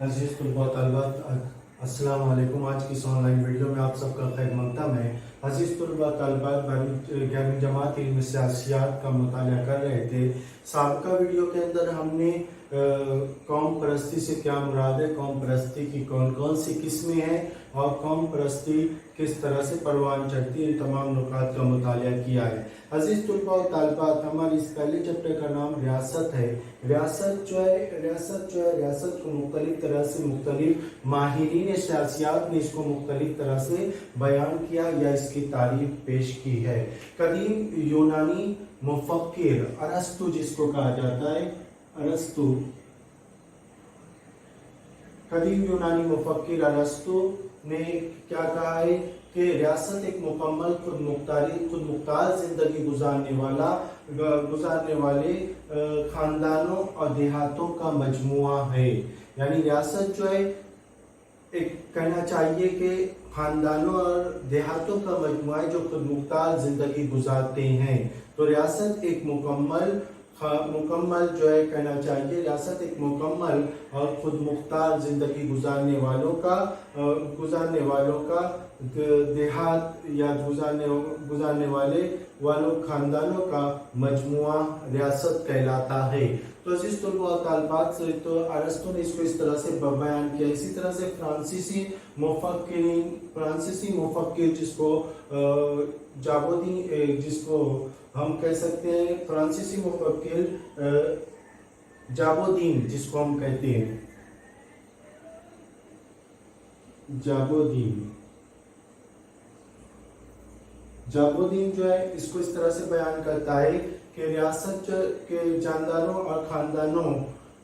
अजीज तलबा तलबात अस्सलाम वालेकुम। आज की इस ऑनलाइन वीडियो में आप सबका खैर मकदम है। अजीज तलबा तलबात 11वीं जमात इल्म सियासियात का मुताला कर रहे थे। साबका वीडियो के अंदर हमने कौम परस्ती से क्या मुराद है, कौम परस्ती की कौन कौन सी किस्में हैं और कौम परस्ती किस तरह से परवान चढ़ती है, इन तमाम नुकात का मुताला किया है। अजीज तलबा और तालिबात, हमारे इस पहले चैप्टर का नाम रियासत है। रियासत को मुख्तलिफ तरह से मुख्तलिफ माहिरीन सियासियात ने इसको मुख्तलिफ तरह से बयान किया या इसकी तारीफ पेश की है। कदीम यूनानी मुफक्किर अरस्तु जिसको कहा जाता है, अरस्तु, कदीम यूनानी मुफक्किर अरस्तु ने क्या कहा है कि रियासत एक मुकम्मल खुद मुख्तार जिंदगी गुजारने वाले खानदानों और देहातों का मजमुआ है। यानी रियासत जो है, एक कहना चाहिए कि खानदानों और देहातों का मजमुआ है जो खुद मुख्तार जिंदगी गुजारते हैं। तो रियासत एक मुकम्मल जो है, कहना चाहिए रियासत एक मुकम्मल और खुद मुख्तार जिंदगी गुजारने वालों का देहात या गुजारने वालों खानदानों का मजमुआ रियासत कहलाता है। तो अजीज तलबा और तालिबात से तो अरस्तु ने इसको इस तरह से बयान किया। इसी तरह से फ्रांसीसी मुफक्किर जिसको जाबोदीन, जिसको हम कह सकते हैं फ्रांसीसी मुफक्किर जाबोदीन, जिसको हम कहते हैं जाबोदीन जो है, इसको इस तरह से बयान करता है कि रियासत के जानदारों और खानदानों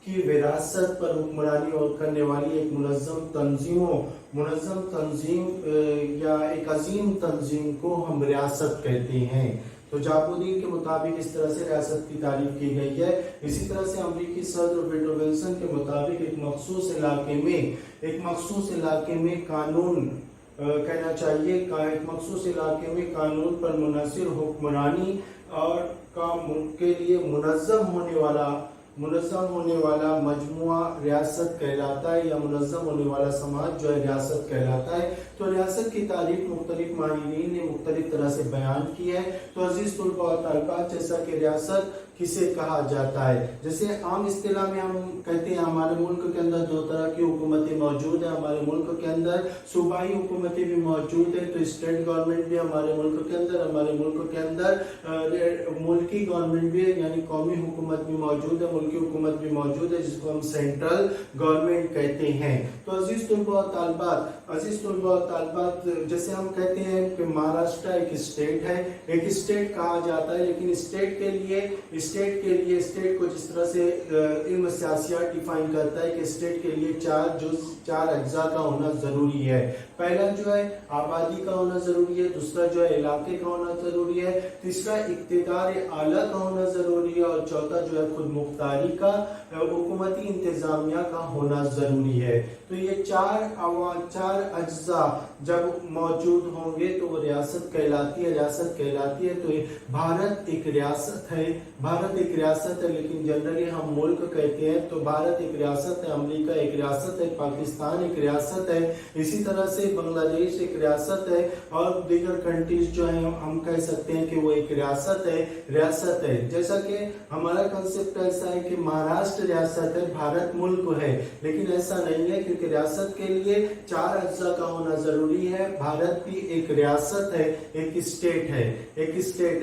की विरासत पर हुक्मरानी और करने वाली एक मुनज़्ज़म तंजीम या एक अजीम तंजीम को हम रियासत कहते हैं। तो जाबोदीन के मुताबिक इस तरह से रियासत की तारीफ की गई है। इसी तरह से अमरीकी सदर वुडरो विल्सन के मुताबिक एक मखसूस इलाके में कानून कहना चाहिए, एक मखसूस इलाके में कानून पर मुनहसर हुक्मरानी और के लिए मुनज़्ज़म होने वाला मजमुआ रियासत कहलाता है, या मुनज़्ज़म होने वाला समाज जो है रियासत कहलाता है। तो रियासत की तारीफ मुख्तलिफ माहिरीन ने मुख्तलिफ तरह से बयान की है। तो अजीज तलबा और तालिबात, जैसा कि रियासत किसे कहा जाता है, जैसे आम इस्तिलाह में हम कहते हैं हमारे मुल्क के अंदर दो तरह की हुकूमतें मौजूद है। हमारे मुल्क के अंदर सूबाई हुकूमतें भी मौजूद है, तो स्टेट गवर्नमेंट भी हमारे मुल्क के अंदर मुल्की गवर्नमेंट भी है, यानी कौमी हुकूमत भी मौजूद है, मुल्की हुकूमत भी मौजूद है, जिसको हम सेंट्रल गवर्नमेंट कहते हैं। तो अजीज तलबा और तालिबात, जैसे हम कहते हैं कि महाराष्ट्र एक स्टेट है, एक स्टेट कहा जाता है, लेकिन स्टेट को जिस तरह से इल्म सियासियात डिफाइन करता है कि स्टेट के लिए चार अज्जा का होना जरूरी है। पहला जो है आबादी का होना जरूरी है, दूसरा जो है इलाके का होना जरूरी है, तीसरा इक्तिदार आला का होना जरूरी है, और चौथा जो है खुद मुख्तारी का हुकूमती इंतजामिया का होना जरूरी है। तो ये चार अज्जा जब मौजूद होंगे तो वो रियासत कहलाती है। तो भारत एक रियासत है, लेकिन जनरली हम मुल्क कहते हैं। तो भारत एक रियासत है, अमेरिका एक रियासत है, पाकिस्तान एक रियासत है, इसी तरह से बांग्लादेश एक रियासत है, और दीगर कंट्रीज जो है हम कह सकते हैं कि वो एक रियासत है। जैसा कि हमारा कंसेप्ट ऐसा है कि महाराष्ट्र रियासत है, भारत मुल्क है, लेकिन ऐसा नहीं है, क्योंकि रियासत के लिए चार अज्जा का होना जरूरी है। भारत भी एक रियासत है, एक स्टेट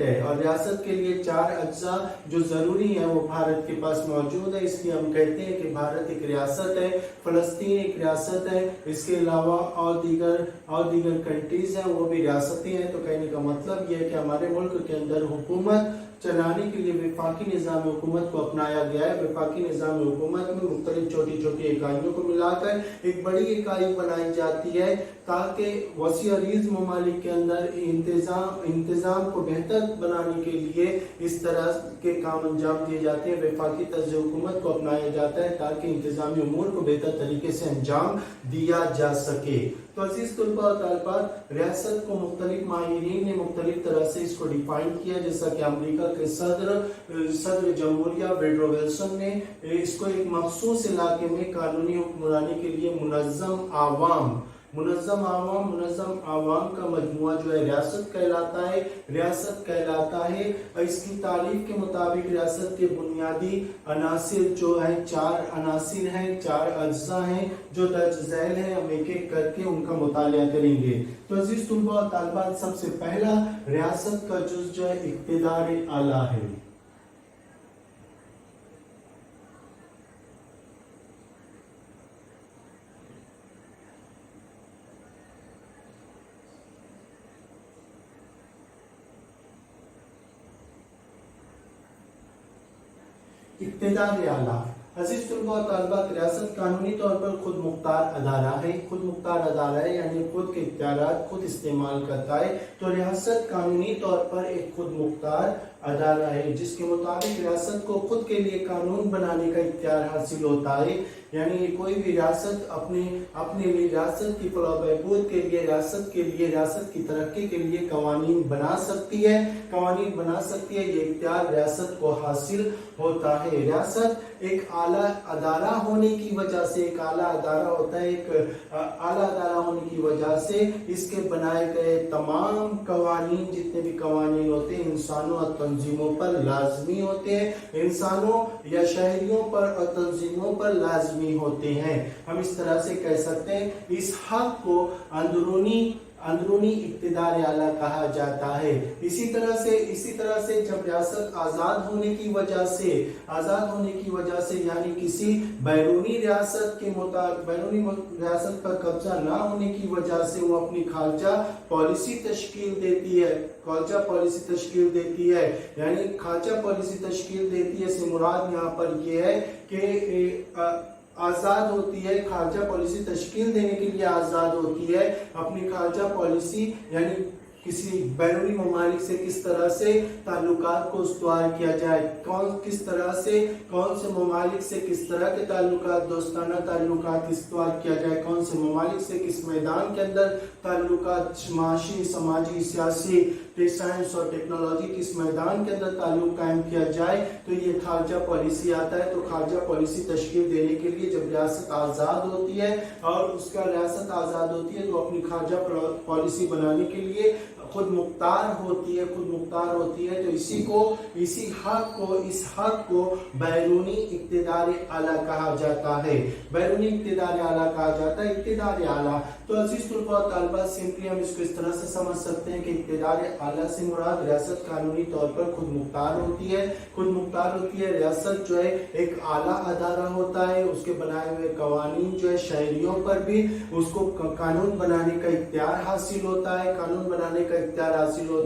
है, और रियासत के लिए चार अज्जा जो जरूरी है वो भारत के पास मौजूद है, इसलिए हम कहते हैं कि भारत एक रियासत है, फलस्तीन एक रियासत है, इसके अलावा और दीगर कंट्रीज हैं वो भी रियासतें हैं। तो कहने का मतलब ये है कि हमारे मुल्क के अंदर हुकूमत चलाने के लिए वफाकी निज़ाम हुकूमत को अपनाया गया है। वफाकी निज़ाम हुकूमत में मुख्तलिफ छोटी इकाइयों को मिलाकर एक बड़ी इकाई बनाई जाती है, ताकि वसी अरीज ममालिक के अंदर इंतज़ाम को बेहतर बनाने के लिए इस तरह के काम अंजाम दिए जाते हैं। वफाकी तर्ज हुकूमत को अपनाया जाता है ताकि इंतज़ामी उमूर को बेहतर तरीके से अंजाम दिया जा सके। तो अजीज तुलबा और तालिबात, रियासत को मुख्तलिफ माहिरीन ने मुख्तलिफ तरह से इसको डिफाइन किया, जैसा कि अमेरिका के सदर जमहूरिया वुडरो विल्सन ने इसको एक मखसूस इलाके में कानूनी हुक्मरानी के लिए मुनज़्ज़म आवाम का मजमुआ जो है रियासत कहलाता है। इसकी तारीफ के मुताबिक रियासत के बुनियादी अनासिर जो है 4 अनासिर हैं, 4 अज्जा हैं जो दर्ज झैल है। हम एक एक करके उनका मुतालिया करेंगे। तो अजीज तुलबा और तालिबात, सबसे पहला रियासत का जुज़ जो है इक़्तिदार आला है। इक़्तिदार आला, अजीज तुलबा और तालिबात, रियासत कानूनी तौर पर खुद मुख्तार अदारा है, यानी खुद के इख्तियारात खुद इस्तेमाल करता है। तो रियासत कानूनी तौर पर एक खुद मुख्तार अदारा है, जिसके मुताबिक रियासत को खुद के लिए कानून बनाने का इख्तियार हासिल होता है। यानी कोई भी रियासत अपने लिए रियासत की फलाह बहबूद के लिए, रियासत की तरक्की के लिए कवानीन बना सकती है। ये इख्तियार रियासत को हासिल होता है। रियासत एक आला अदारा होने की वजह से, एक आला अदारा होता है, एक आला अदारा होने की वजह से इसके बनाए गए तमाम कवानीन, जितने भी कवानीन होते हैं, इंसानों और तंजीमों पर लाजमी होते हैं। इंसानों या शहरियों पर और तंजीमों पर लाजमी होते हैं। हम इस तरह से कह सकते हैं, इस हक को अंदरूनी इक़्तिदार आला कहा जाता है। इसी तरह से जब रियासत आजाद होने की वजह से यानी किसी बैरूनी रियासत पर कब्जा ना होने की वजह से वो अपनी खालचा पॉलिसी तश्कील देती है। यानी खालचा पॉलिसी तश्कील देती है से मुराद यहाँ पर ये है कि आजाद होती है, खारजा पॉलिसी तश्कील देने के लिए आजाद होती है। अपनी खारजा पॉलिसी यानी किसी बैरूनी ममालिक से किस तरह से ताल्लुकात को उस्तवार किया जाए, कौन से ममालिक से किस तरह के ताल्लुकात, दोस्ताना ताल्लुकात इस्तवार किया जाए, कौन से ममालिक से किस मैदान के अंदर ताल्लुकात, माशी, समाजी, सियासी, साइंस और टेक्नोलॉजी किस मैदान के अंदर ताल्लुक कायम किया जाए, तो ये खारजा पॉलिसी आता है। तो खारजा पॉलिसी तश्कील देने के लिए जब रियासत आजाद होती है तो अपनी खारजा पॉलिसी बनाने के लिए खुद मुख्तार होती है। तो इस हक को बैरूनी इक़्तिदार आला कहा जाता है। इक़्तिदार आला, तो अजीज तुलबा और तालिबात, सिंपली हम इसको इस तरह से समझ सकते हैं कि इक़्तिदार आला से मुराद रियासत कानूनी तौर पर खुद मुख्तार होती है। रियासत जो है एक आला अदारा होता है, उसके बनाए हुए कवानीन जो है शहरियों पर भी उसको कानून बनाने का इख्तियार हासिल होता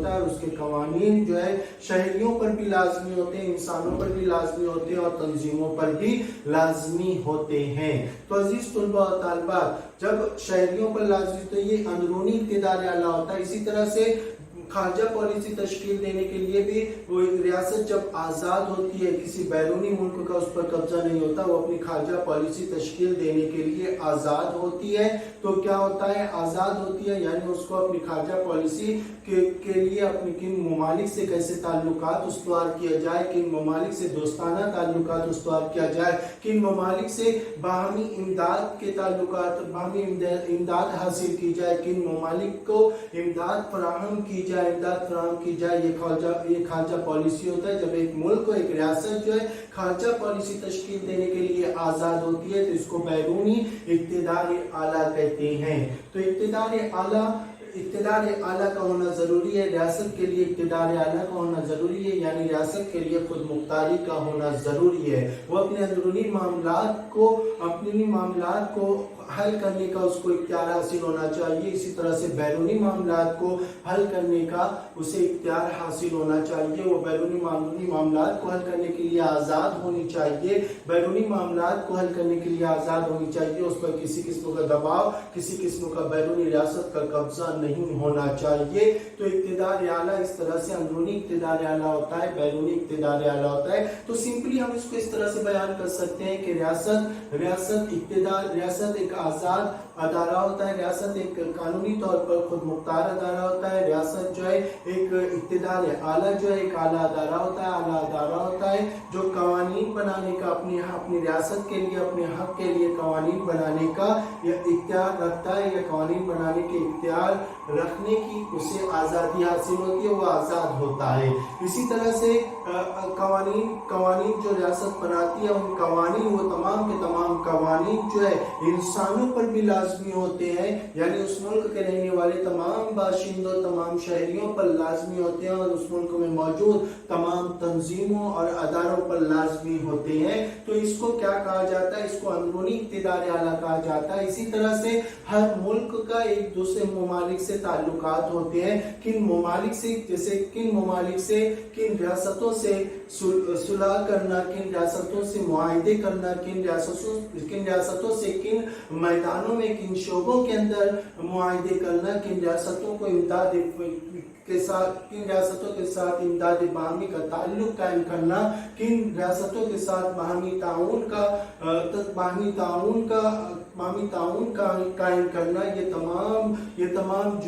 है, उसके कवानीन जो है शहरियों पर भी लाजमी होते हैं, इंसानों पर भी लाजमी होते हैं और तंजीमों पर भी लाजमी होते हैं। तो अजीज तुलबा और तालिबात, जब शहरियों पर लाजमी, तो ये अंदरूनी इक़्तिदार आला होता है। इसी तरह से खारजा पॉलिसी तश्कील देने के लिए भी वो रियासत जब आजाद होती है, किसी बैरूनी मुल्क का उस पर कब्जा नहीं होता, वो अपनी खारजा पॉलिसी तश्कील देने के लिए आजाद होती है। तो क्या होता है, आजाद होती है यानी उसको अपनी खारजा पॉलिसी के लिए अपनी किन ममालिक से कैसे ताल्लुकात उस्तवार किया जाए, किन ममालिक से दोस्ताना ताल्लुकात उस्तवार किया जाए, किन ममालिक से बाहमी इमदाद के ताल्लुकात, बाहमी इमदाद हासिल की जाए, किन ममालिक को इमदाद फराहम की जाए। ये खारजा पॉलिसी होता है। जब एक मुल्क को, एक रियासत जो है खारजा पॉलिसी तश्कील देने के लिए आजाद होती है, तो इसको बैरूनी इक़्तिदार आला कहते हैं। तो इक़्तिदार आला का होना जरूरी है, रियासत के लिए इक़्तिदार आला का होना जरूरी है, यानी रियासत के लिए खुद मुख्तारी का होना जरूरी है। वो अपने अंदरूनी मामलात को हल करने का उसको इख्तियार हासिल होना चाहिए। इसी तरह से बैरूनी मामलात को हल करने का उसे इख्तियार हासिल होना चाहिए। वो बैरूनी मामलात को हल करने के लिए आज़ाद होनी चाहिए, उस पर किसी किस्म का दबाव, किसी किस्म का बैरूनी रियासत का कब्जा नहीं होना चाहिए। तो इक़्तिदार आला इस तरह से अंदरूनी इक़्तिदार आला होता है, बैरूनी इक़्तिदार आला होता है। तो सिंपली हम इसको इस तरह से बयान कर सकते हैं कि रियासत एक एक आज़ाद अदारा होता है, रियासत एक कानूनी तौर पर खुद मुख्तार अदारा होता है, रियासत जो है एक इक़्तिदार आला जो है एक आला अदारा होता है, आला अदारा होता है जो कवानीन बनाने का अपनी रियासत के लिए, अपने हक के लिए कवानीन बनाने का या इख्तियार रखता है, या कवानीन बनाने के इख्तियार रखने की उसे आज़ादी हासिल होती है, वो आज़ाद होता है। इसी तरह से कवानीन जो रियासत बनाती है, उन कवानीन, वो तमाम के तमाम कवानीन जो है इंसानों पर भी लाजमी होते हैं, यानी उस मुल्क के रहने वाले तमाम बाशिंदों, तमाम शहरियों पर लाजमी होते हैं, और उस मुल्क में मौजूद तमाम तंजीमों और अदारों पर लाजमी होते हैं। तो इसको क्या कहा जाता है? इसको अंदरूनी इक़्तिदार आला कहा जाता है। इसी तरह से हर मुल्क का एक दूसरे ममालिक से ताल्लुकात होते हैं, किन ममालिक से, जैसे किन ममालिक से, किन रियासतों से सुलह करना, किन रियासतों से मुआहिदे करना, किन रियासतों से किन मैदानों में, किन शोबों के अंदर मुआहिदे करना, किन रियासतों को इमदाद के साथ, किन रियासतों के साथ इमदाद बाहमी का ताल्लुक कायम करना, किन रियासतों के साथ बाहमी ताउन का कायम करना, ये तमाम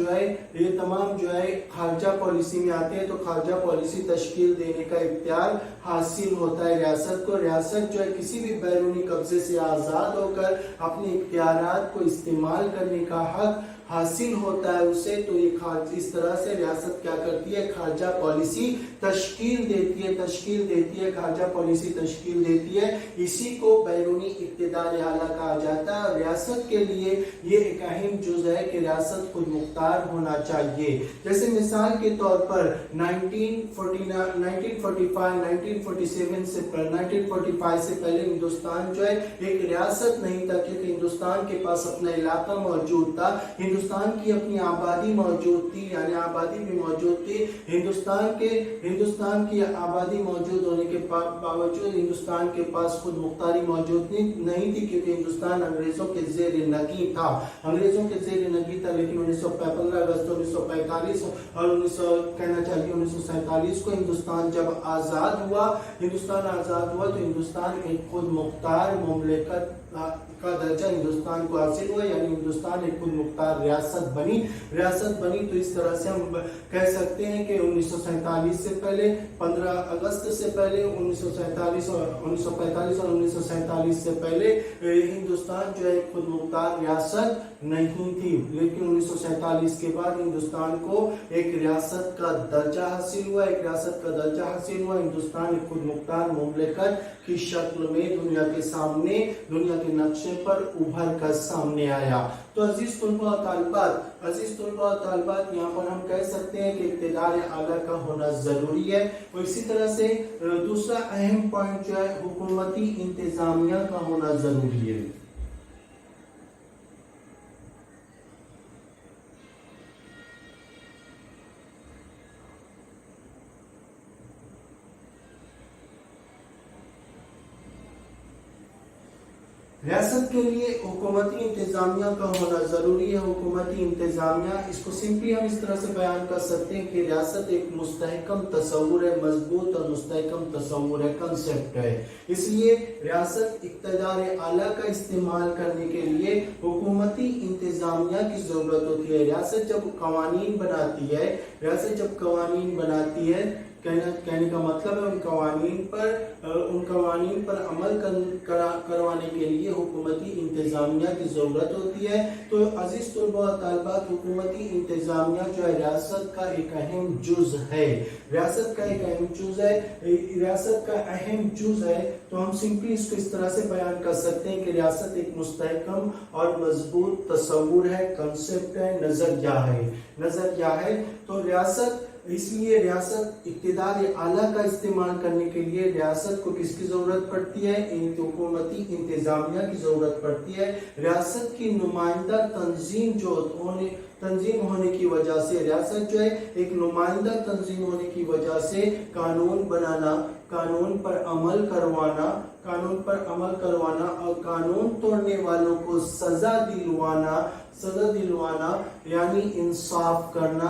जो है खारजा पॉलिसी में आते हैं। तो खारजा पॉलिसी तश्कील देने का इख्तियार हासिल होता है रियासत को। रियासत जो है किसी भी बैरूनी कब्जे से आज़ाद होकर अपने इख्तियारात को इस्तेमाल करने का हक हासिल होता है उसे। तो ये इस तरह से रियासत क्या करती है? खारजा पॉलिसी तश्कील देती है, खारजा पॉलिसी तश्कील देती है। इसी को बैरूनी इक़्तिदार आला कहा जाता है। रियासत के लिए ये एक अहम जुज़ है कि रियासत खुद मुख्तार होना चाहिए। जैसे मिसाल के तौर पर 1945 से पहले हिंदुस्तान जो है एक रियासत नहीं था, क्योंकि हिंदुस्तान के पास अपना इलाका मौजूद था, हिंदुस्तान की अपनी आबादी मौजूद थी, यानी आबादी भी मौजूद थी। हिंदुस्तान की आबादी मौजूद होने के बावजूद हिंदुस्तान के पास खुद मुख्तारी मौजूद नहीं थी, क्योंकि हिंदुस्तान अंग्रेजों के ज़ेर नगी था, लेकिन 15 अगस्त 1945 और 1947 को हिंदुस्तान जब आज़ाद हुआ तो हिंदुस्तान एक खुद मुख्तार मुमलिकत का दर्जा हिंदुस्तान को हासिल हुआ, यानी हिंदुस्तान एक खुद मुख्तार रियासत बनी। तो इस तरह से हम कह सकते हैं कि 1947 से पहले, 15 अगस्त से पहले, 1945 और 1947 से पहले हिंदुस्तान जो है खुद मुख्तार रियासत नहीं थी, लेकिन 1947 के बाद हिंदुस्तान को एक रियासत का दर्जा हासिल हुआ। हिंदुस्तान एक खुद मुख्तार मुमलिकत की शक्ल में दुनिया के नक्शे पर उभर कर सामने आया। तो अजीज तुल्बा और तालिबात, यहाँ पर हम कह सकते हैं कि इक़्तिदार आला का होना जरूरी है। और इसी तरह से दूसरा अहम पॉइंट जो है हुकूमती इंतजामिया का होना जरूरी है। रियासत के लिए हुकूमती इंतजामिया का होना जरूरी है। हुकूमती इंतजामिया, इसको सिंपली हम इस तरह से बयान कर सकते हैं कि रियासत एक मुस्तहकम तस्वुर है, मजबूत और मुस्तहकम तस्वुर है, कंसेप्ट है। इसलिए रियासत इक़्तिदार आला का इस्तेमाल करने के लिए हुकूमती इंतजामिया की जरूरत होती है। रियासत जब कवानीन बनाती है, कहने का मतलब है उन कवानीन पर अमल करवाने के लिए हुकूमती इंतजामिया की जरूरत होती है। तो अजीज तुल्बा और तालिबात, हुकूमती इंतजामिया जो है रियासत का एक अहम जुज़ है। तो हम सिंपली इसको इस तरह से बयान कर सकते हैं कि रियासत एक मुस्तहकम और मजबूत तस्वुर है, कंसेप्ट है, नजरिया है। तो इसलिए रियासत इक़्तिदार आला का इस्तेमाल करने के लिए रियासत को किसकी जरूरत पड़ती है? हुकूमती इंतजामिया की जरूरत पड़ती है। रियासत की नुमाइंदा तंजीम होने की वजह से, रियासत जो है एक नुमाइंदा तंजीम होने की वजह से कानून बनाना, कानून पर अमल करवाना और कानून तोड़ने वालों को सजा सजा दिलवाना यानी इंसाफ करना,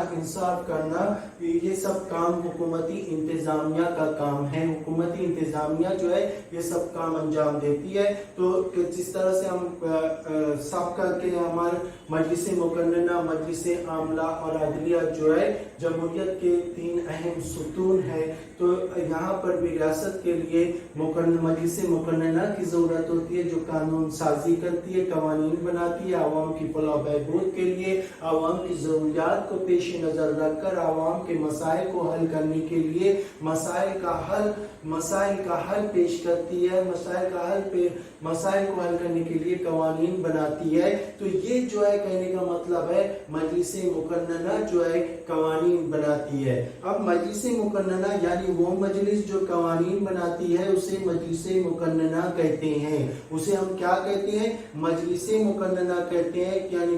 ये सब काम हुकूमती इंतजामिया का काम है। हुकूमती इंतजामिया जो है ये सब काम अंजाम देती है। तो जिस तरह से हम साबका के हमारे मजलिस मुकन्नना, मजलिस आमला और अदलिया जो है जमहूरियत के 3 अहम सुतून है, तो यहाँ पर भी रियासत के लिए मजलिस मुकन्नना की ज़रूरत होती है, जो कानून साजी करती है, कवानीन बनाती है, आवाम की फलाह बहबूद के लिए, आवाम की ज़रूरियात को पेश नज़र रखकर आवाम के मसाइल को हल करने के लिए मसाइल का हल पेश करती है, मसाइल को हल करने के लिए कवानीन बनाती है। तो ये जो है कहने का मतलब है मजलिस मुकन्नना जो है कवानीन बनाती है। अब मजलिस मुकन्नना यानी वो मजलिस जो कवानीन बनाती है उसे मजलिस मुकन्नना कहते हैं। उसे हम क्या कहते हैं? मजलिस मुकन्नना कहते हैं, यानी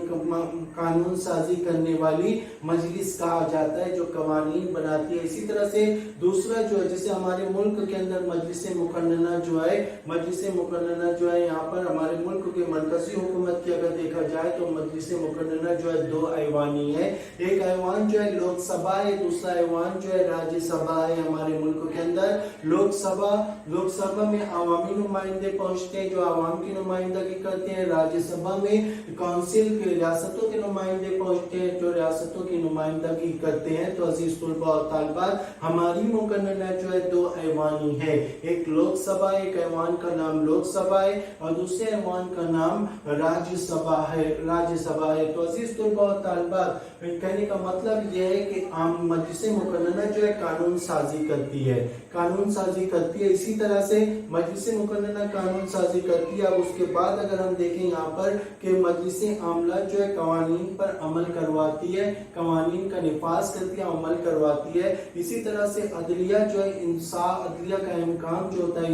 कानून साजी करने वाली मजलिस कहा जाता है जो कवानीन बनाती है। इसी तरह से दूसरा जो है, जैसे हमारे मुल्क के अंदर मजलिस मुकन्नना जो है यहाँ पर हमारे मुल्क के मरकजी हुकूमत की अगर देखा जाए तो मजलिस मुकन्नना जो है 2 ऐवानी है। एक ऐवान जो है लोकसभा है, दूसरा ऐवान जो है राज्यसभा है। हमारे मुल्क के अंदर लोकसभा में अवामी नुमाइंदे पहुंचते हैं जो आवाम की नुमाइंदगी करते हैं। राज्यसभा में काउंसिल के रियासतों के नुमाइंदे पहुंचते हैं जो रियासतों की नुमाइंदगी करते हैं। तो अजीज तुलबा और तालिबात, हमारी मुकन्नना जो है 2 ऐवानी है, एक लोकसभा, एक ऐवान का नाम लोकसभा है और दूसरे ऐवान का नाम राज्यसभा है। तो अजीज तुलबा और तालिबात, कहने का मतलब यह है कि मजलिस मुकन्नना जो है कानून साजी करती है। इसी तरह से मजलिस मुकन्नना कानून साजी करती है। अब उसके बाद अगर हम देखें यहाँ पर कि मजलिस आमला जो है कवानीन पर अमल करवाती है, कवानीन का निफाज करती है, अमल करवाती है। इसी तरह से अदलिया जो है अदलिया का अहम काम जो होता है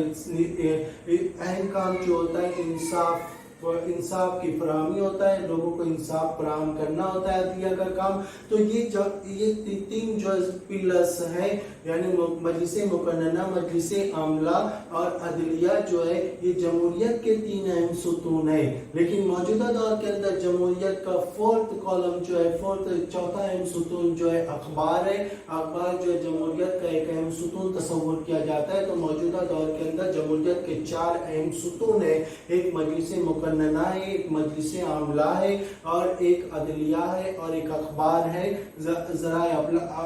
इंसाफ की फराहमी होता है, लोगों को इंसाफ फराहम करना होता है अदलिया का काम। तो ये 3 जो पिलर्स है, यानी मजलिस मुकन्नना, मजलिस आमला और अदलिया जो है ये जमहूरियत के 3 अहम सुतून है। लेकिन मौजूदा दौर के अंदर जमहूरियत का 4th कॉलम जो है, चौथा अहम सुतून जो है अखबार है। अखबार जो है जमहूरियत का एक अहम सुतून तस्वुर किया जाता है। तो मौजूदा दौर के अंदर जमहूरियत के 4 अहम सुतून है, एक मजलिस मुकन्नना है, एक मजलिस आमला है और एक अदलिया है और एक अखबार है, जरा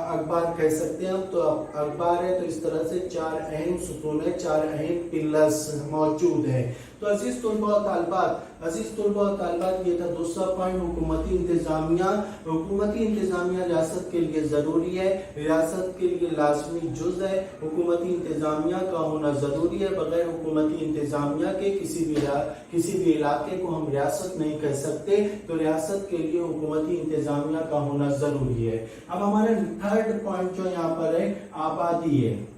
अखबार कह सकते हैं हम। तो अखबार है, तो इस तरह से 4 अहम सुतून है, 4 अहम पिलर्स मौजूद है। तो अजीज तुलबा और तालिबात, ये था दूसरा पॉइंट, हुकूमती इंतजामिया रियासत के लिए जरूरी है, रियासत के लिए लाजमी जुज है। हुकूमती इंतजामिया का होना जरूरी है। बगैर हुकूमती इंतजामिया के किसी भी इलाके को हम रियासत नहीं कह सकते। तो रियासत के लिए हुकूमती इंतजामिया का होना जरूरी है। अब हमारा 3rd पॉइंट जो यहाँ पर है आबादी है।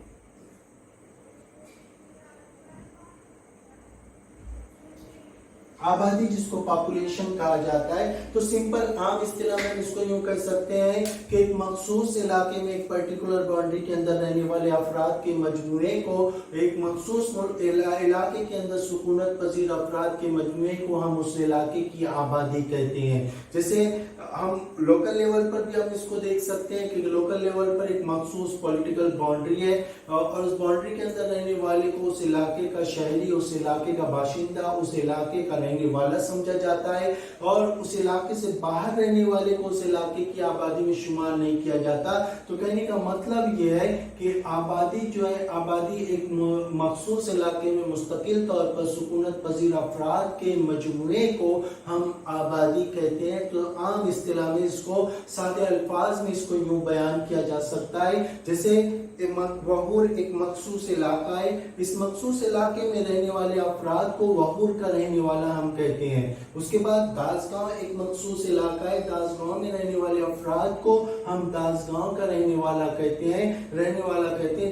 आबादी जिसको पॉपुलेशन कहा जाता है। तो सिंपल आम इस्तिलाह में इसको यूं कह सकते हैं कि एक मखसूस इलाके में एक पर्टिकुलर बाउंड्री के अंदर रहने वाले अफराद के मजमूए को, एक मखसूस इलाके के अंदर सुकूनत पजीर अफराद के मजमूए को हम उस इलाके की आबादी कहते हैं। जैसे हम लोकल लेवल पर भी हम इसको देख सकते हैं कि लोकल लेवल पर एक मखसूस पॉलिटिकल बाउंड्री है और उस बाउंड्री के अंदर रहने वाले को उस इलाके का शहरी, उस इलाके का बाशिंदा, उस इलाके का रहने वाला समझा जाता है और उस इलाके से बाहर रहने वाले को उस इलाके की आबादी में शुमार नहीं किया जाता। तो कहने का मतलब यह है कि आबादी जो है, आबादी एक मखसूस इलाके में मुस्तकिल तौर पर सुकूनत पजीर अफराद के मजमूए को हम आबादी कहते हैं। तो आम इस्तिलाह में इसको सादे अल्फाज में इसको यूं बयान किया जा सकता है, जैसे वहूर एक मखसूस इलाका है, इस मखसूस इलाके में रहने वाले अफराद को वहूर का रहने वाला हम कहते हैं। उसके बाद दासगांव एक मखसूस इलाका है, दासगांव में रहने वाले अफराद को हम दासगांव का रहने वाला कहते हैं।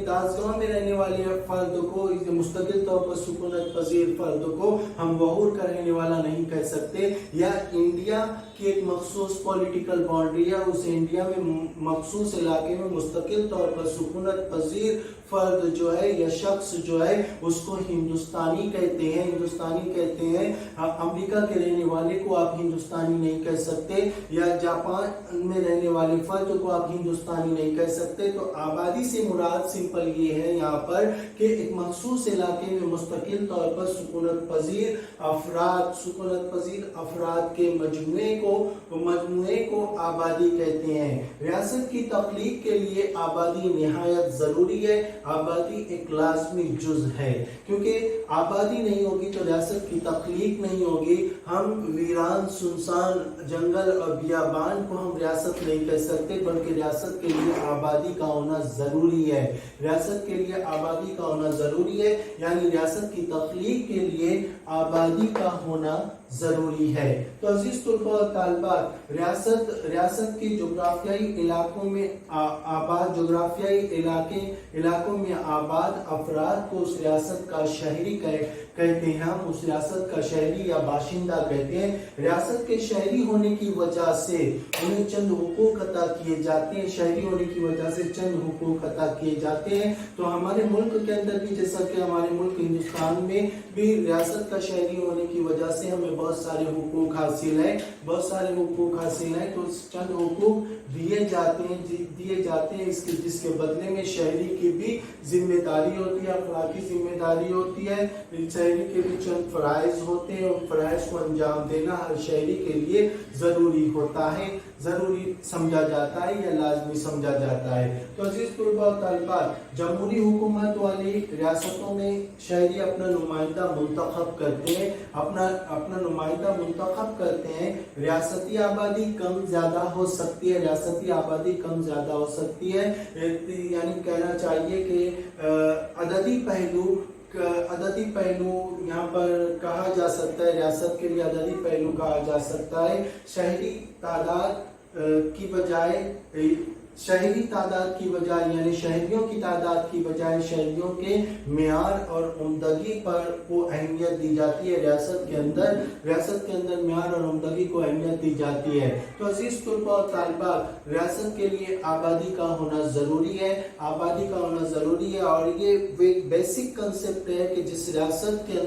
दासगांव में रहने वाले फर्द को, मुस्तकिल तौर पर सुकूनत पजीर फर्द को हम वहूर का रहने वाला नहीं कह सकते। या इंडिया की एक मखसूस पॉलिटिकल बाउंड्री है, उस इंडिया में मखसूस इलाके में मुस्तकिल तौर पर सुकूनत पजीर फर्द जो है या शख्स जो है उसको हिंदुस्तानी कहते हैं। हिंदुस्तानी कहते हैं, अमेरिका के रहने वाले को आप हिंदुस्तानी नहीं कह सकते, या जापान में रहने वाले फर्द को आप हिंदुस्तानी नहीं कह सकते। तो आबादी से मुराद सिंपल ये है यहाँ पर कि एक मखसूस इलाके में मुस्तकिल तौर पर सुकूनत पजीर अफराद के मजमूए को आबादी कहते हैं। रियासत की तख्लीक के लिए आबादी निहायत जरूरी है। आबादी एक लाजमी जुज है, क्योंकि आबादी नहीं होगी तो रियासत की तख्लीक नहीं होगी। हम वीरान सुनसान जंगल और बियाबान को हम रियासत नहीं कह सकते, बल्कि रियासत के लिए आबादी का होना जरूरी है। रियासत के लिए आबादी का होना जरूरी है, यानी रियासत की तख्लीक के लिए आबादी का होना जरूरी है। तो अजीज तुल्बा और तालिबात, रियासत की जोग्राफियाई इलाकों में आबाद अफराद को उस रियासत का शहरी कहते हैं। हम उस रियासत का शहरी या बाशिंदा कहते हैं। रियासत के शहरी होने की वजह से उन्हें चंद हुकूक अता किए जाते हैं। शहरी होने की वजह से चंद हुकूक अता किए जाते हैं। तो हमारे मुल्क के अंदर भी, जैसा कि हमारे मुल्क हिंदुस्तान में भी रियासत का शहरी होने की वजह से हमें बहुत सारे हुकूक हासिल है, तो चंद हुकूक दिए जाते हैं इसके, जिसके बदले में शहरी की भी जिम्मेदारी होती है, अखलाकी जिम्मेदारी होती है। शहरी के भी चंद फराइज होते हैं, और फराइज को अंजाम देना हर शहरी के लिए जरूरी होता है, जरूरी समझा जाता है या लाजमी समझा जाता है। तो अजीज तुल्बा और तालिबात, जमहूरी हुकूमत वाली रियासतों में शहरी अपना नुमाइंदा मुंतखब करते हैं, अपना नुमाइंदा मुंतखब करते हैं। रियासती आबादी कम ज्यादा हो सकती है, यानी कहना चाहिए कि अददी पहलू यहाँ पर कहा जा सकता है। रियासत के लिए अददी पहलू कहा जा सकता है। शहरी तादाद की बजाय यानी शहरियों की तादाद की बजाय शहरियों के मेयार और उम्दगी पर को अहमियत दी जाती है। रियासत के अंदर मेयार और उम्दगी को अहमियत दी जाती है। तो अजीज तुल्बा और तालिबात, रियासत के लिए आबादी का होना जरूरी है, और ये एक बेसिक कंसेप्ट है कि जिस रियासत के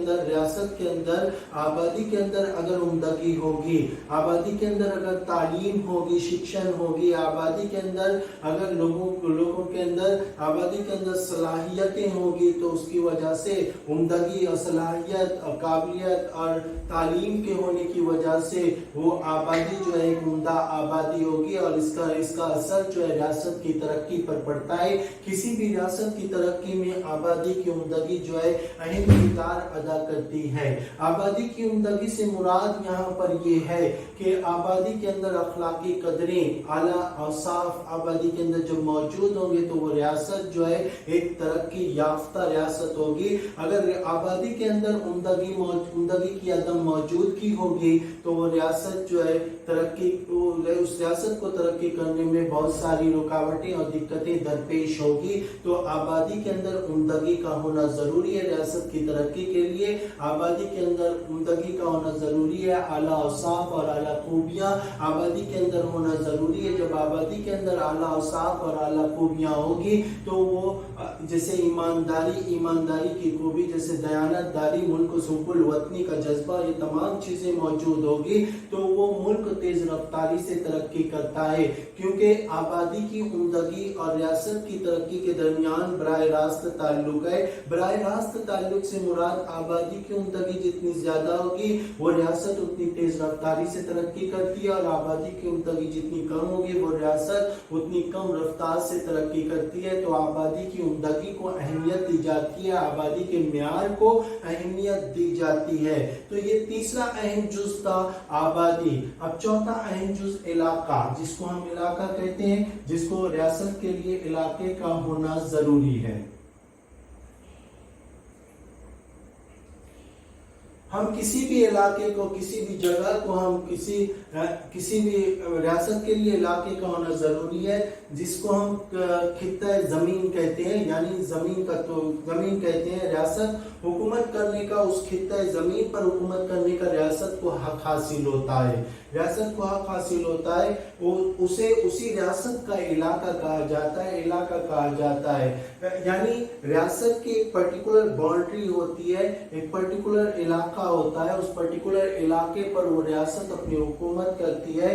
अंदर आबादी के अंदर अगर उम्दगी होगी, आबादी के अंदर अगर तालीम होगी, शिक्षण होगी, आबादी के अंदर अगर लोगों के अंदर आबादी के अंदर सलाहियतें होगी, तो उसकी वजह से उम्दगी और सलाहियत और काबिलियत और तालीम के होने की वजह से वो आबादी जो है एक उम्दा आबादी होगी, और इसका असर जो है रियासत की तरक्की पर पड़ता है। किसी भी रियासत की तरक्की में आबादी की उम्दगी जो है अहम किरदार अदा करती है। आबादी की उम्दगी से मुराद यहाँ पर ये है कि आबादी के अंदर अखलाकी कदरें आला और साफ आबादी के अंदर जो मौजूद होंगे, तो वो रियासत जो है एक तरक्की याफ्ता रियासत होगी। अगर आबादी के अंदर उम्दगी की अदम मौजूदगी होगी, तो वो रियासत जो है उस रियासत को तरक्की करने में बहुत सारी रुकावटें और दिक्कतें दरपेश होगी। तो आबादी के अंदर उम्दगी का होना जरूरी है। रियासत की तरक्की के लिए आबादी के अंदर उम्दगी का होना जरूरी है। आला औसाफ और आला खूबियां आबादी के अंदर होना जरूरी है। जब आबादी के अंदर आला औसाफ और आला खूबियां होगी, तो वो जैसे ईमानदारी की खूबी, जैसे दयानतदारी, मुल्क सुकुल वतनी का जज्बा, ये तमाम चीजें मौजूद होगी, तो वो मुल्क तेज रफ्तारी से तरक्की करता है। क्योंकि आबादी की उम्दगी और रियासत की तरक्की के दरमियान बराह रास्त ताल्लुक है। बराह रास्त ताल्लुक से मुराद आबादी की उम्दगी जितनी ज्यादा होगी, वो रियासत उतनी तेज रफ्तारी से तरक्की करती है, और आबादी की उम्दगी जितनी कम होगी, वो रियासत उतनी कम रफ्तार से तरक्की करती है। तो आबादी की उम्दगी को अहमियत दी जाती है, आबादी के मेयार को अहमियत दी जाती है। तो ये तीसरा अहम जुज था आबादी। अब चौथा अहम जुज इलाका, जिसको हम इलाका कहते हैं, जिसको रियासत के लिए इलाके का होना जरूरी है। हम किसी भी इलाके को, किसी भी जगह को हम किसी भी रियासत के लिए इलाके का होना जरूरी है, जिसको हम खित्ता जमीन कहते हैं, यानी जमीन का तो जमीन कहते हैं। रियासत हुकूमत करने का, उस खित्ता जमीन पर हुकूमत करने का रियासत को हक हासिल होता है। रियासत को हक हासिल होता है, उसे उसी रियासत का इलाका कहा जाता है, इलाका कहा जाता है। यानी रियासत की एक पर्टिकुलर बाउंड्री होती है, एक पर्टिकुलर इलाका होता है, उस पर्टिकुलर इलाके पर वो रियासत अपनी हुकूमत करती है।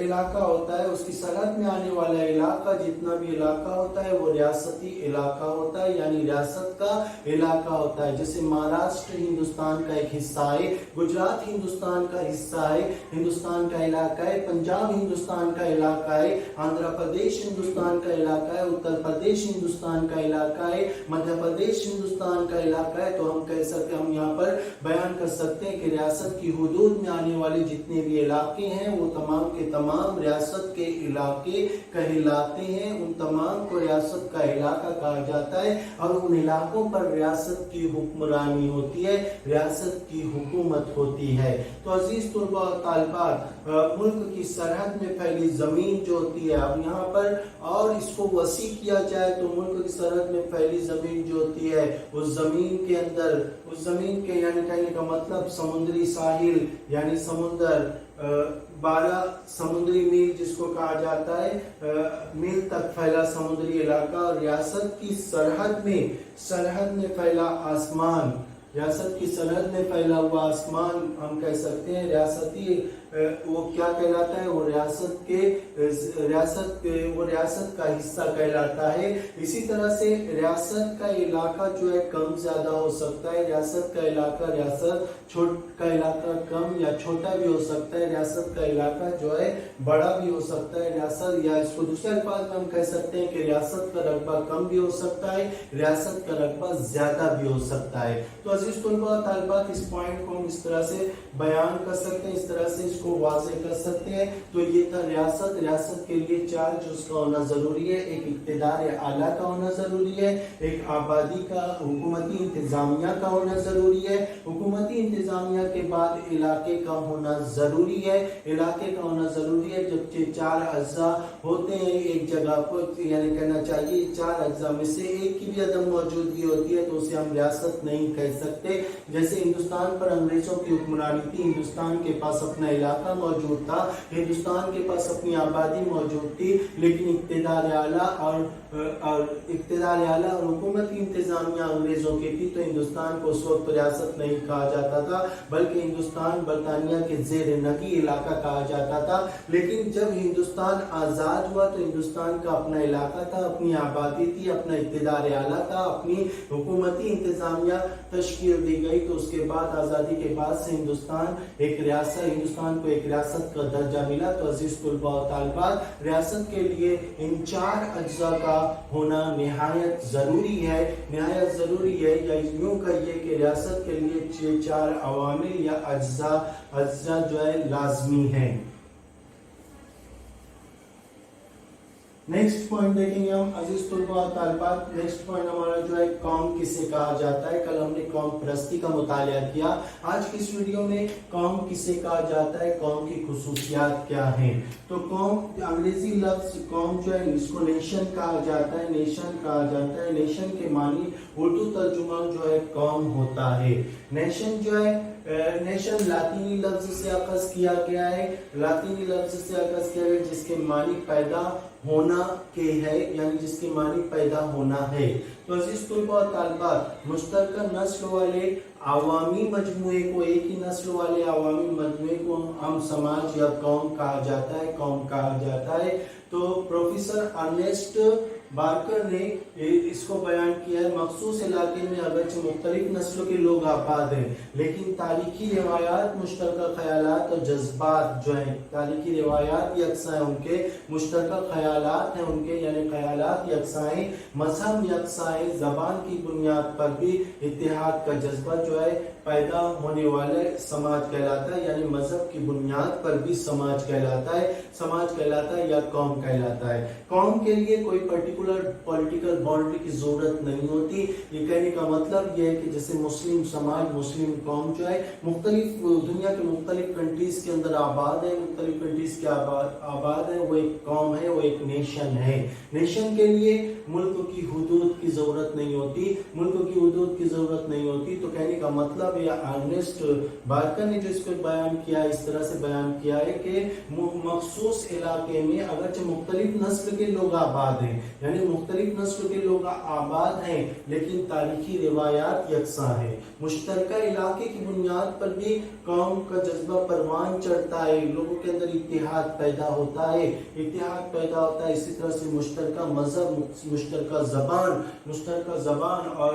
इलाका होता है, उसकी सरहद में आने वाला इलाका, जितना भी इलाका होता है वो रियासती इलाका होता है, यानी रियासत का इलाका होता है। जैसे महाराष्ट्र हिंदुस्तान का एक हिस्सा है, गुजरात हिंदुस्तान का हिस्सा है, हिंदुस्तान का इलाका है, पंजाब हिंदुस्तान का इलाका है, आंध्र प्रदेश हिंदुस्तान का इलाका है, उत्तर प्रदेश हिंदुस्तान का इलाका है, मध्य प्रदेश हिंदुस्तान का इलाका है। तो हम कह सकते, हम यहाँ पर बयान कर सकते हैं कि रियासत की हुदूद में आने वाले जितने भी इलाके हैं वो तमाम के तमाम रियासत के इलाके कहलाते हैं। उन तमाम को रियासत का इलाका कहा जाता है और उन इलाकों पर रियासत की हुक्मरानी होती है, रियासत की हुकूमत होती है। तो अजीज तुलबा और तालिबात, मुल्क की सरहद में फैली जमीन जो होती है, अब यहाँ पर और इसको वसी किया जाए तो मुल्क की सरहद में फैली जमीन जो होती है, उस जमीन के अंदर, उस जमीन के यानी कहने का मतलब समुद्री साहिल यानी समुंदर, 12 समुद्री मील जिसको कहा जाता है, मील तक फैला समुद्री इलाका, और रियासत की सरहद में फैला आसमान, रियासत की सरहद में फैला हुआ आसमान हम कह सकते हैं रियासती, वो क्या कहलाता है, वो रियासत का हिस्सा कहलाता है। इसी तरह से रियासत का इलाका जो है कम ज्यादा हो सकता है, रियासत का इलाका, रियासत का इलाका कम या छोटा भी हो सकता है, रियासत का इलाका जो है बड़ा भी हो सकता है। रियासत, या इसको दूसरे अल्फाज में हम कह सकते हैं कि रियासत का रकबा कम भी हो सकता है, रियासत का रकबा ज्यादा भी हो सकता है। तो अजीज तुलबा और तालिबात, इस पॉइंट को हम इस तरह से बयान कर सकते हैं, इस तरह से इसको वाज़ेह कर सकते हैं। तो ये था रियासत। रियासत के लिए 4 जुज़ का होना जरूरी है, एक इक़्तिदार आला का होना जरूरी है, एक आबादी का हुकूमती इंतजामिया का होना जरूरी है, हुकूमती इंतजामिया के बाद इलाके का होना जरूरी है, इलाके का होना जरूरी है। जब 4 अज्जा होते हैं एक जगह पर, यानी कहना चाहिए 4 अज्जा में से एक की भी अदम मौजूदगी होती है तो उसे हम रियासत नहीं कह सकते। जैसे हिंदुस्तान पर अंग्रेजों की हुक्मरानी थी, हिंदुस्तान के पास अपना इलाका मौजूद था, हिंदुस्तान के पास अपनी आबादी मौजूद थी, लेकिन इक़्तिदार आला और हुकूमती इंतजामिया अंग्रेजों की थी, तो हिंदुस्तान को उस वक्त रियासत नहीं कहा जाता था, बल्कि हिंदुस्तान बरतानिया के ज़ेर नगी इलाका कहा जाता था। लेकिन जब हिंदुस्तान आज़ाद हुआ तो हिंदुस्तान का अपना इलाका था, अपनी आबादी थी, अपना इक़्तिदार आला था, अपनी हुकूमती इंतजामिया तश्कील दी गई। तो उसके बाद आज़ादी के बाद से हिंदुस्तान को एक रियासत का दर्जा मिला। तो अजीज तुलबा और तालिबात, रियासत के लिए इन 4 अज्जा का होना निहायत जरूरी है, या यूं कहिए कि रियासत के लिए 4 अवामिल या अज्जा जो है लाजमी है। नेक्स्ट पॉइंट देखेंगे हम अजीज तुलबा और तालिबात। नेक्स्ट पॉइंट हमारा जो है कौम किसे कहा जाता है। कल हमने कौम परस्ती का मुतालिया किया, आज की इस वीडियो में कौम किसे कहा जाता है, कौम की खुसूसियात क्या हैं। तो कौम, अंग्रेजी लफ्ज कौम जो है इसको नेशन कहा जाता है, नेशन कहा जाता है। नेशन के मानी उर्दू तर्जुमा जो है कौम होता है। नेशन जो है, नेशन लातीनी लफ्ज से अखज़ किया गया है, लातीनी लफ्ज से अखज़ किया गया जिसके मानी पैदा होना के है, यानी जिसके मानी पैदा होना है। तो अजीज तुलबा और तालिबात, मुश्तरका नस्ल वाले आवामी मजमूए को, एक ही नस्ल वाले आवामी मजमूए को हम समाज या कौम कहा जाता है, कौम कहा जाता है। तो प्रोफेसर अर्नेस्ट बार्कर ने इसको बयान किया है, मखसूस इलाके में अगरचे मुख्तलिफ नस्लों के लोग आबाद हैं, लेकिन तारीखी रिवायात, मुश्तरका ख्यालात और जज्बात जो हैं, तारीखी रिवायात यकसा है उनके, मुश्तरका ख्यालात हैं उनके, यानी ख्यालात यकसा हैं, मजहब यकसा है, जबान की बुनियाद पर भी इत्तेहाद का जज्बा जो है पैदा होने वाले समाज कहलाता है, यानी मजहब की बुनियाद पर भी समाज कहलाता है, समाज कहलाता है या कौम कहलाता है। कौम के लिए कोई पर्टिकुलर पर्टिकुलर पॉलिटिकल बाउंड्री की जरूरत नहीं होती। ये कहने का मतलब ये है कि जैसे मुस्लिम समाज, मुस्लिम कौम जो है मुख्तलिफ दुनिया के मुख्तलिफ कंट्रीज के अंदर आबाद है, मुख्तलिफ कंट्रीज के आबाद है, वो एक कौम है, वो एक नेशन है। नेशन के लिए मुल्क की हुदूद की जरूरत नहीं होती, मुल्क की हुदूद की जरूरत नहीं होती। तो कहने का मतलब या अर्नेस्ट बार्कर ने जो इसको बयान किया, इस तरह से बयान किया है कि मखसूस इलाके में अगरचे मुख्तलिफ नस्ल के लोग आबाद हैं, यानी मुख्तलिफ नस्ल के लोग आबाद हैं, लेकिन तारीखी रिवायात यकसा है। मुश्तरका इलाके की बुनियाद पर भी कौम का जज्बा परवान चढ़ता है, लोगों के अंदर इत्तेहाद पैदा होता है, इत्तेहाद पैदा होता है। इसी तरह से मुश्तरका मजहब, मुश्तरका जबान और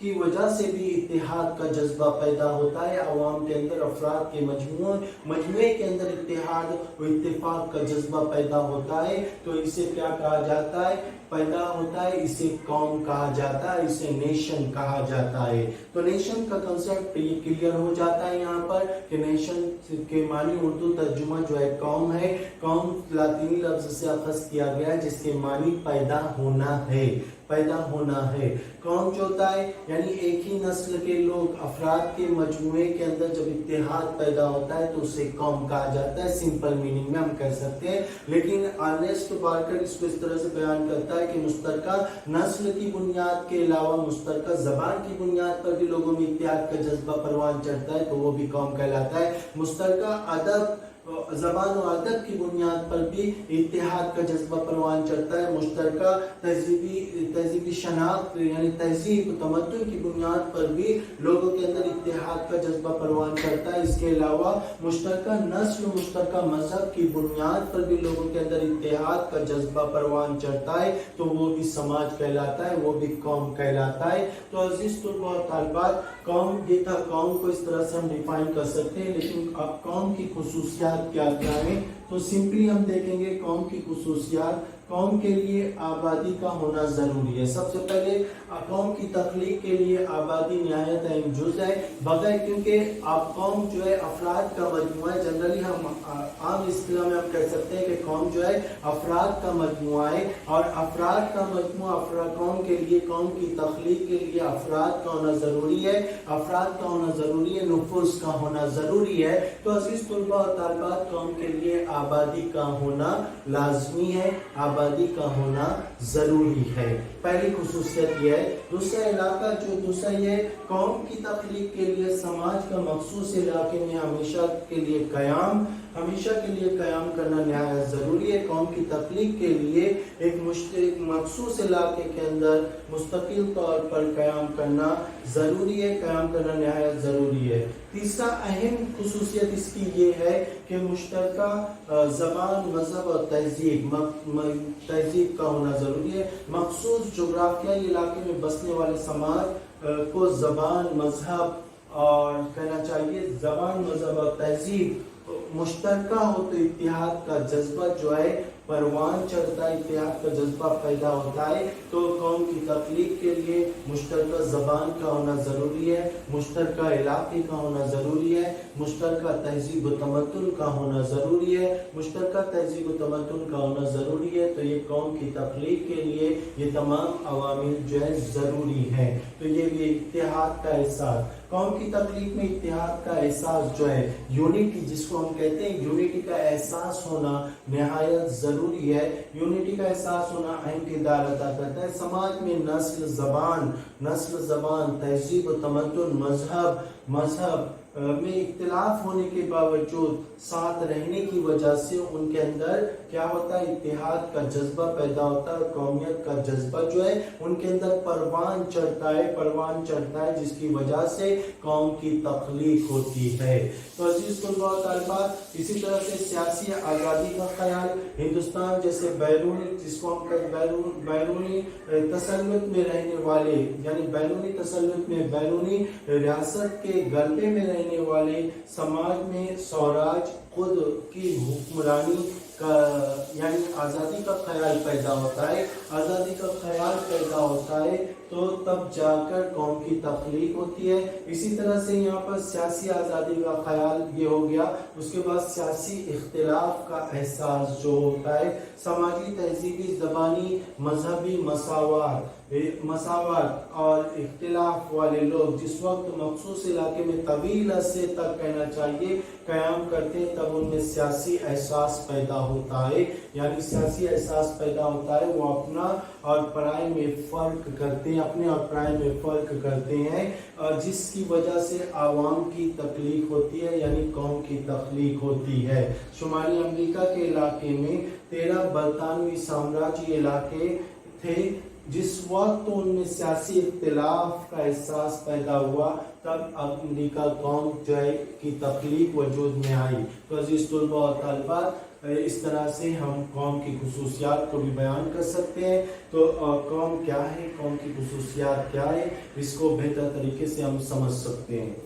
की वजह से भी इत्तेहाद का जज्बा पैदा होता है। अवाम के अंदर अफराद के मजमुए के अंदर इत्तेहाद और इत्तेफाक का जज्बा पैदा होता है। तो इसे क्या कहा जाता है, पैदा होता है, इसे कौम कहा जाता है, इसे नेशन कहा जाता है। तो नेशन का कंसेप्ट ये क्लियर हो जाता है यहाँ पर कि नेशन के मानी उर्दू तर्जुमा जो है कौम है। कौम लातीनी लफ्ज से अखज़ किया गया है जिसके मानी पैदा होना है, पैदा होना है। कौम जो होता है यानी एक ही नस्ल के लोग, अफराद के मजमुए के अंदर जब इत्तेहाद पैदा होता है तो उसे कौम कहा जाता है, सिंपल मीनिंग में हम कह सकते हैं। लेकिन अर्नेस्ट बार्कर इसको इस तरह से बयान करता है कि मुश्तरका नस्ल की बुनियाद के अलावा मुश्तरका जबान की बुनियाद पर भी लोगों में इत्तेहाद का जज्बा परवान चढ़ता है, तो वो भी कौम कहलाता है। मुश्तरका अदब, ज़बान और अदब की बुनियाद पर भी इत्तेहाद का जज्बा परवान चढ़ता है। मुश्तरका तहजीबी शनाख्त यानी तहजीब तमद्दुन की बुनियाद पर भी लोगों के अंदर इत्तेहाद का जज्बा परवान चढ़ता है। इसके अलावा मुश्तरका नस्ल, मुश्तरका मजहब की बुनियाद पर भी लोगों के अंदर इत्तेहाद का जज्बा परवान चढ़ता है, तो वो भी समाज कहलाता है, वो भी कौम कहलाता है। तो अजीज तुल्बा और तालिबात, कौम ये था, कौम को इस तरह से हम डिफाइन कर सकते हैं। लेकिन अब कौम की खुसूसियात क्या क्या है, तो सिंपली हम देखेंगे कौम की खुसूसियात। कौम के लिए आबादी का होना जरूरी है। सबसे पहले कौम की तख्लीक के लिए आबादी निहायत अहम जुज़ है, बगैर क्योंकि आप कौम जो है अफराद का मजमुआ है। जनरली हम आम इस्तिलाह में हम कह सकते हैं कि कौम जो है अफराद का मजमुआ है, और अफराद का मजमुआ कौम के लिए, कौम की तख्लीक के लिए अफराद का होना जरूरी है, अफराद का होना जरूरी है, नुफूस का होना जरूरी है। तो अजीज तुल्बा और तालिबात, कौम के लिए आबादी का होना लाजमी है, आबादी का होना जरूरी है। पहली खुसूसियत यह है। दूसरा ये कौम की तख्लीक के लिए समाज का मखसूस इलाके में हमेशा के लिए कयाम करना निहायत जरूरी है। कौम की तख्लीक के लिए एक मखसूस इलाके के अंदर मुस्तकिल तौर पर कयाम करना जरूरी है, कयाम करना निहायत जरूरी है। तीसरा अहम खुसूसियत इसकी ये है कि मुश्तरका ज़बान, मजहब और तहजीब का होना जरूरी है। मखसूस जोग्राफियाई इलाके में बसने वाले समाज को ज़बान, मजहब और कहना चाहिए ज़बान, मजहब और तहजीब मुश्तरका हो तो इत्तेहाद का जज्बा जो है परवान चढ़ता है, इत्तेहाद का जज्बा पैदा होता है। तो कौम की तख्लीक के लिए मुश्तरका ज़बान का होना ज़रूरी है, मुश्तरका इलाके का होना ज़रूरी है, मुश्तरका तहजीब व तमद्दुन का होना ज़रूरी है, मुश्तरका तहजीब व तमद्दुन का होना ज़रूरी है। तो ये कौम की तख्लीक के लिए ये तमाम अवामिल जो है ज़रूरी है। तो ये भी इत्तेहाद का एहसास, कौम की तख्लीक में इत्तेहाद का एहसास जो है, यूनिटी जिसको हम कहते हैं, यूनिटी का एहसास होना निहायत जरूरी है। यूनिटी का एहसास होना अहम किरदार अदा करता है। समाज में नस्ल ज़बान, तहजीब, तमद्दुन, मजहब में इख्तिलाफ होने के बावजूद साथ रहने की वजह से उनके अंदर क्या होता है, इत्तेहाद का जज्बा पैदा होता है। कौमियत का जज्बा जो है उनके अंदर परवान चढ़ता है, जिसकी वजह से कौम की तख्लीक होती है। तो अजीज तुल्बा और तालिबात, इसी तरह से सियासी आज़ादी का ख्याल, हिंदुस्तान जैसे बैरूनी, जिसको हम बैरूनी तसल्लुत में रहने वाले, यानी बैरूनी रियासत के गलबे में रहने वाले समाज में स्वराज, खुद की हुक्मरानी यानी आज़ादी का ख्याल पैदा होता है, आज़ादी का ख्याल पैदा होता है तो तब जाकर कौम की तख्लीक होती है। इसी तरह से यहाँ पर सियासी आज़ादी का ख्याल ये हो गया। उसके बाद सियासी इख्तिलाफ का एहसास जो होता है, समाजी तहजीबी ज़बानी मजहबी मसावत और इख्तिलाफ वाले लोग जिस वक्त मखसूस इलाके में तवील अरसे तक कहना चाहिए क़याम करते हैं, तब उनमें सियासी एहसास पैदा होता है। यानी सियासी एहसास पैदा होता है, वो अपना और पराये में फ़र्क करते हैं, अपने और पराये में फ़र्क करते हैं, जिसकी वजह से आवाम की तख्लीक होती है, यानी कौम की तख्लीक होती है। शुमाली अमेरिका के इलाके में 13 बरतानवी साम्राज्य इलाके थे। जिस वक्त उनमें सियासी इख्तिलाफ का एहसास पैदा हुआ, तब अमेरिका कौम जो है की तख्लीक वजूद में आई। तो अज़ीज़ तलबा और तालिबात, इस तरह से हम कौम की खुसूसियात को भी बयान कर सकते हैं। तो कौम क्या है, कौम की खुसूसियात क्या है, इसको बेहतर तरीके से हम समझ सकते हैं।